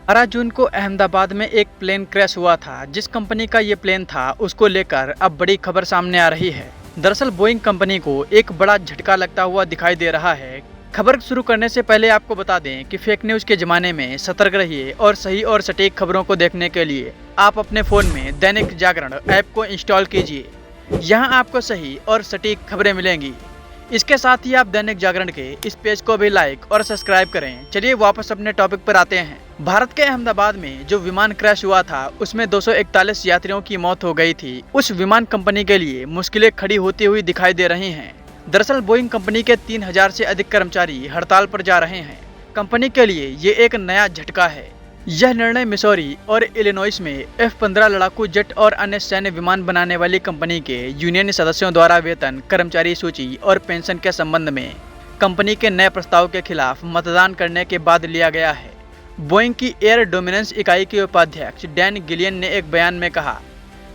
12 जून को अहमदाबाद में एक प्लेन क्रैश हुआ था। जिस कंपनी का ये प्लेन था उसको लेकर अब बड़ी खबर सामने आ रही है। दरअसल बोइंग कंपनी को एक बड़ा झटका लगता हुआ दिखाई दे रहा है। खबर शुरू करने से पहले आपको बता दें कि फेक न्यूज़ के ज़माने में सतर्क रहिए और सही और सटीक खबरों को देखने के लिए आप अपने फ़ोन में दैनिक जागरण ऐप को इंस्टॉल कीजिए। यहाँ आपको सही और सटीक खबरें मिलेंगी। इसके साथ ही आप दैनिक जागरण के इस पेज को भी लाइक और सब्सक्राइब करें। चलिए वापस अपने टॉपिक पर आते हैं। भारत के अहमदाबाद में जो विमान क्रैश हुआ था उसमें 241 यात्रियों की मौत हो गई थी। उस विमान कंपनी के लिए मुश्किलें खड़ी होती हुई दिखाई दे रही हैं। दरअसल बोइंग कंपनी के 3000 से अधिक कर्मचारी हड़ताल पर जा रहे हैं। कंपनी के लिए ये एक नया झटका है। यह निर्णय मिसौरी और इलिनॉइस में F-15 लड़ाकू जेट और अन्य सैन्य विमान बनाने वाली कंपनी के यूनियन सदस्यों द्वारा वेतन, कर्मचारी सूची और पेंशन के संबंध में कंपनी के नए प्रस्ताव के खिलाफ मतदान करने के बाद लिया गया है। बोइंग की एयर डोमिनेंस इकाई के उपाध्यक्ष डैन गिलियन ने एक बयान में कहा,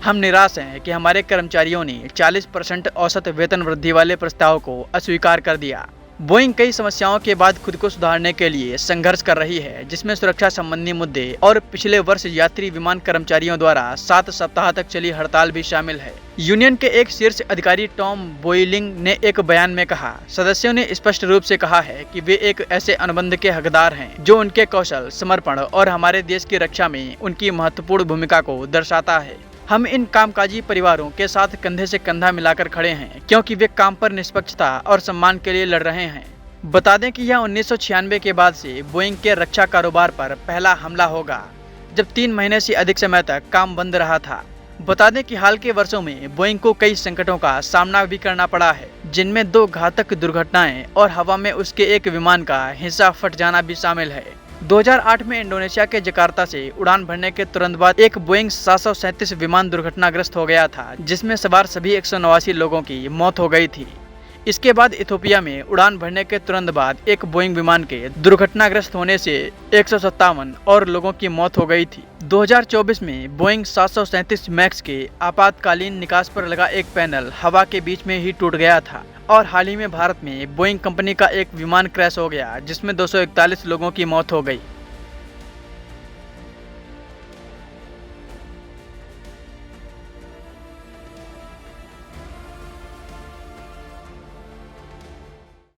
हम निराश हैं कि हमारे कर्मचारियों ने 40% औसत वेतन वृद्धि वाले प्रस्ताव को अस्वीकार कर दिया। बोइंग कई समस्याओं के बाद खुद को सुधारने के लिए संघर्ष कर रही है, जिसमें सुरक्षा संबंधी मुद्दे और पिछले वर्ष यात्री विमान कर्मचारियों द्वारा 7 सप्ताह तक चली हड़ताल भी शामिल है। यूनियन के एक शीर्ष अधिकारी टॉम बोइलिंग ने एक बयान में कहा, सदस्यों ने स्पष्ट रूप से कहा है कि वे एक ऐसे अनुबंध के हकदार हैं जो उनके कौशल, समर्पण और हमारे देश की रक्षा में उनकी महत्वपूर्ण भूमिका को दर्शाता है। हम इन कामकाजी परिवारों के साथ कंधे से कंधा मिलाकर खड़े हैं क्योंकि वे काम पर निष्पक्षता और सम्मान के लिए लड़ रहे हैं। बता दें कि यह 1996 के बाद से बोइंग के रक्षा कारोबार पर पहला हमला होगा, जब 3 महीने से अधिक समय तक काम बंद रहा था। बता दें कि हाल के वर्षों में बोइंग को कई संकटों का सामना भी करना पड़ा है, जिनमें 2 घातक दुर्घटनाएं और हवा में उसके एक विमान का हिस्सा फट जाना भी शामिल है। 2008 में इंडोनेशिया के जकार्ता से उड़ान भरने के तुरंत बाद एक बोइंग 737 विमान दुर्घटनाग्रस्त हो गया था, जिसमें सवार सभी 189 लोगों की मौत हो गई थी। इसके बाद इथोपिया में उड़ान भरने के तुरंत बाद एक बोइंग विमान के दुर्घटनाग्रस्त होने से 157 और लोगों की मौत हो गई थी। 2024 में बोइंग 737 मैक्स के आपातकालीन निकास पर लगा एक पैनल हवा के बीच में ही टूट गया था। और हाल ही में भारत में बोइंग कंपनी का एक विमान क्रैश हो गया, जिसमें 241 लोगों की मौत हो गई।